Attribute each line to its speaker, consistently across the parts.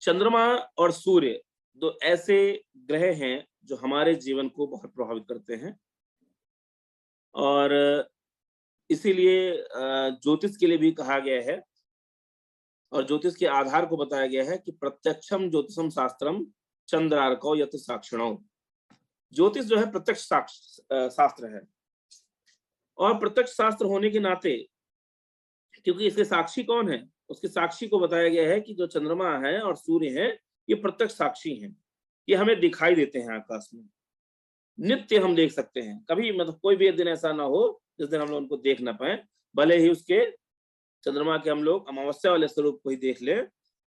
Speaker 1: चंद्रमा और सूर्य दो ऐसे ग्रह हैं जो हमारे जीवन को बहुत प्रभावित करते हैं और इसीलिए ज्योतिष के लिए भी कहा गया है और ज्योतिष के आधार को बताया गया है कि प्रत्यक्षम ज्योतिषम शास्त्रम चंद्रार्को यत साक्षिणो। ज्योतिष जो है प्रत्यक्ष शास्त्र है और प्रत्यक्ष शास्त्र होने के नाते क्योंकि इसके साक्षी कौन है, उसके साक्षी को बताया गया है कि जो चंद्रमा है और सूर्य है ये प्रत्यक्ष साक्षी हैं। ये हमें दिखाई देते हैं आकाश में, नित्य हम देख सकते हैं। कभी मतलब कोई भी एक दिन ऐसा ना हो जिस दिन हम लोग उनको देख ना पाए, भले ही उसके चंद्रमा के हम लोग अमावस्या वाले स्वरूप को ही देख ले,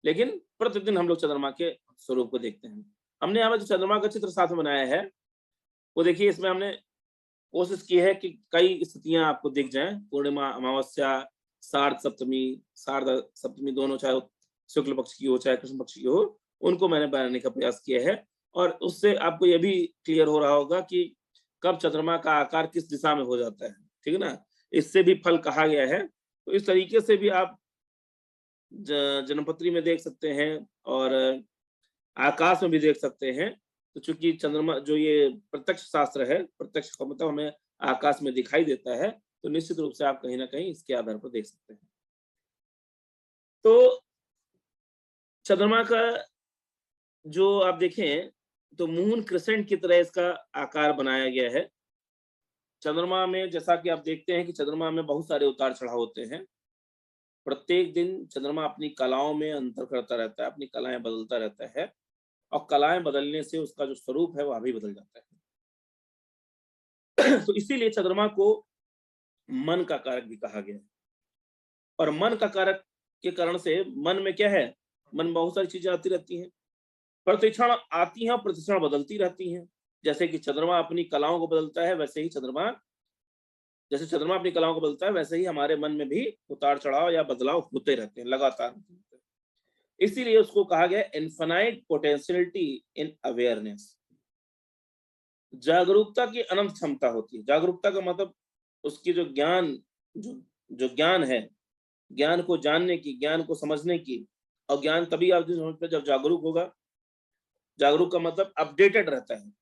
Speaker 1: लेकिन प्रतिदिन हम लोग चंद्रमा के स्वरूप को देखते हैं। हमने यहाँ पर जो चंद्रमा का चित्र साथ में बनाया है वो देखिए, इसमें हमने कोशिश की है कि कई स्थितियां आपको दिख जाएं, पूर्णिमा, अमावस्या, सार्ध सप्तमी, सार्ध सप्तमी दोनों, चाहे शुक्ल पक्ष की हो चाहे कृष्ण पक्ष की हो, उनको मैंने बनाने का प्रयास किया है और उससे आपको यह भी क्लियर हो रहा होगा कि कब चंद्रमा का आकार किस दिशा में हो जाता है, ठीक है ना। इससे भी फल कहा गया है, तो इस तरीके से भी आप जन्मपत्री में देख सकते हैं और आकाश में भी देख सकते हैं। तो चूंकि चंद्रमा जो ये प्रत्यक्ष शास्त्र है, प्रत्यक्ष का मतलब हमें आकाश में दिखाई देता है, तो निश्चित रूप से आप कहीं ना कहीं इसके आधार पर देख सकते हैं। तो चंद्रमा का जो आप देखें तो मून क्रिसेंट की तरह इसका आकार बनाया गया है। चंद्रमा में जैसा कि आप देखते हैं कि चंद्रमा में बहुत सारे उतार चढ़ाव होते हैं। प्रत्येक दिन चंद्रमा अपनी कलाओं में अंतर करता रहता है, अपनी कलाएं बदलता रहता है और कलाएं बदलने से उसका जो स्वरूप है वह भी बदल जाता है। तो इसीलिए चंद्रमा को मन का कारक भी कहा गया है और मन का कारक के कारण से मन में क्या है, मन में बहुत सारी चीजें आती रहती हैं, प्रतिक्षण आती हैं और प्रतिक्षण बदलती रहती हैं। जैसे कि चंद्रमा अपनी कलाओं को बदलता है, वैसे ही जैसे चंद्रमा अपनी कलाओं को बदलता है, वैसे ही हमारे मन में भी उतार चढ़ाव या बदलाव होते रहते हैं, लगातार होते रहते हैं। इसीलिए उसको कहा गया इनफाइनाइट पोटेंशियलिटी इन अवेयरनेस। जागरूकता की अनंत क्षमता होती है। जागरूकता का मतलब उसकी जो ज्ञान है, ज्ञान को जानने की, ज्ञान को समझने की, और ज्ञान तभी आप समझते जब जागरूक होगा। जागरूक का मतलब अपडेटेड रहता है।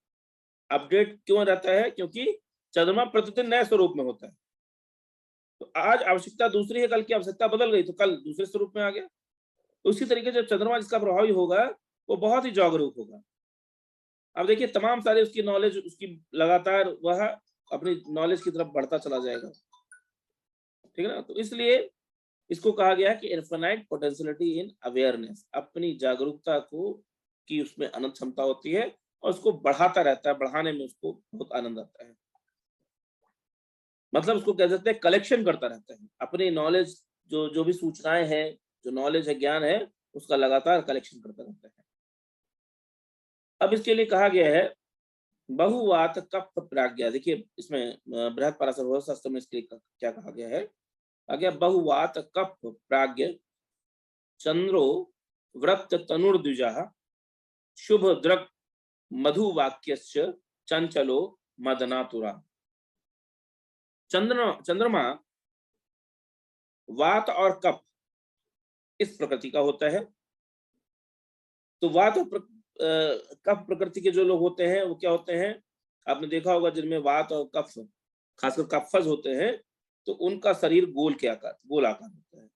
Speaker 1: अपडेट क्यों रहता है? क्योंकि चंद्रमा प्रतिदिन नए स्वरूप में होता है। तो आज आवश्यकता दूसरी है, कल की आवश्यकता बदल गई तो कल दूसरे स्वरूप में आ गया। उसी तरीके से चंद्रमा जिसका प्रभावी होगा वो बहुत ही जागरूक होगा। अब देखिए तमाम सारे उसकी नॉलेज, उसकी लगातार वह अपनी नॉलेज की तरफ बढ़ता चला जाएगा, ठीक है ना। तो इसलिए इसको कहा गया है कि इनफाइनाइट पोटेंशियलिटी इन अवेयरनेस। अपनी जागरूकता को की उसमें अनंत क्षमता होती है और उसको बढ़ाता रहता है, बढ़ाने में उसको बहुत आनंद आता है। मतलब उसको कह सकते हैं कलेक्शन करता रहता है अपनी नॉलेज, जो भी सूचनाएं हैं, जो नॉलेज है, ज्ञान है, उसका लगातार कलेक्शन करता रहता है। अब इसके लिए कहा गया है बहुवात कफ प्राज्ञा। देखिए इसमें बृहद पराशर शास्त्र में इसके लिए क्या कहा गया है, कहा बहुवात कफ प्राज्ञ चंद्रो व्रत तनुर्द्विजा शुभ दृक् मधु वाक्यस्य चंचलो मदनातुरा। चंद्रमा वात और कफ इस प्रकृति का होता है। तो वात और कफ प्रकृति के जो लोग होते हैं वो क्या होते हैं, आपने देखा होगा जिनमें वात और कफ, खासकर कफज होते हैं, तो उनका शरीर गोल आकार होता है।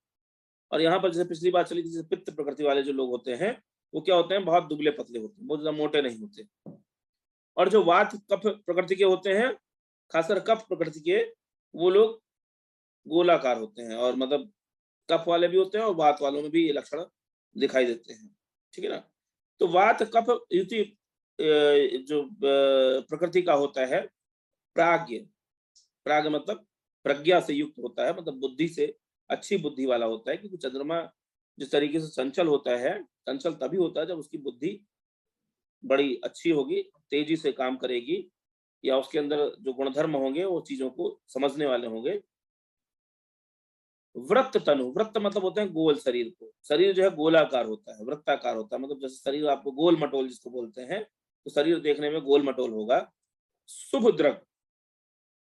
Speaker 1: और यहाँ पर जैसे पिछली बार चली थी, जैसे पित्त प्रकृति वाले जो लोग होते हैं वो क्या होते हैं, बहुत दुबले पतले होते हैं, बहुत ज्यादा मोटे नहीं होते। और जो वात कफ प्रकृति के होते हैं, खासकर कफ प्रकृति के, वो लोग गोलाकार होते हैं। और मतलब कफ वाले भी होते हैं और वात वालों में भी ये लक्षण दिखाई देते हैं, ठीक है ना। तो वात कफ युति जो प्रकृति का होता है प्राज्ञ, प्राज्ञ मतलब प्रज्ञा से युक्त होता है, मतलब बुद्धि से, अच्छी बुद्धि वाला होता है। क्योंकि चंद्रमा जिस तरीके से चंचल होता है, चंचल तभी होता है जब उसकी बुद्धि बड़ी अच्छी होगी, तेजी से काम करेगी, या उसके अंदर जो गुणधर्म होंगे वो चीजों को समझने वाले होंगे। वृत्त तनु, वृत्त मतलब होते हैं गोल शरीर को, शरीर जो है गोलाकार होता है, वृत्ताकार होता है, मतलब जैसे शरीर आपको गोल मटोल जिसको बोलते हैं, तो शरीर देखने में गोल मटोल होगा। शुभ दृक्,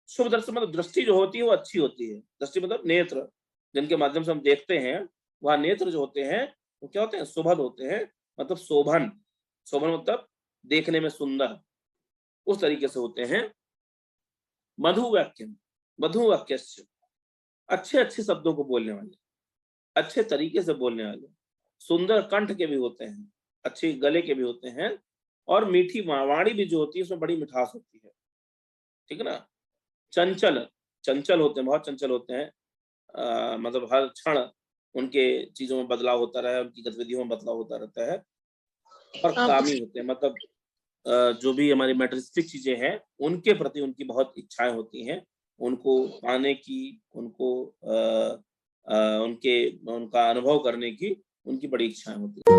Speaker 1: शुभ दृष्टि मतलब दृष्टि जो होती है वो अच्छी होती है। दृष्टि मतलब नेत्र, जिनके माध्यम से हम देखते हैं, वह नेत्र जो होते हैं वो क्या होते हैं, सुभद होते हैं मतलब शोभन, शोभन मतलब देखने में सुंदर, उस तरीके से होते हैं। मधुवाक्यम, मधुवाक्यस्य, अच्छे-अच्छे शब्दों को बोलने वाले, अच्छे तरीके से बोलने वाले, सुंदर कंठ के भी होते हैं, अच्छे गले के भी होते हैं और मीठी वाणी भी जो होती है उसमें बड़ी मिठास होती है। ठीक है ना? चंचल, चंचल होते हैं, बहुत चंचल होते हैं। मतलब हर क्षण उनके चीज़ों में बदलाव होता रहा है, उनकी गतिविधियों में बदलाव होता रहता है। और
Speaker 2: आप
Speaker 1: कामी होते हैं, मतलब जो भी हमारी मटेरियलिस्टिक चीज़ें हैं, उनके प्रति उनकी बहुत इच्छाएँ होती हैं। उनको पाने की, उनको उनका अनुभव करने की उनकी बड़ी इच्छाएँ होती हैं।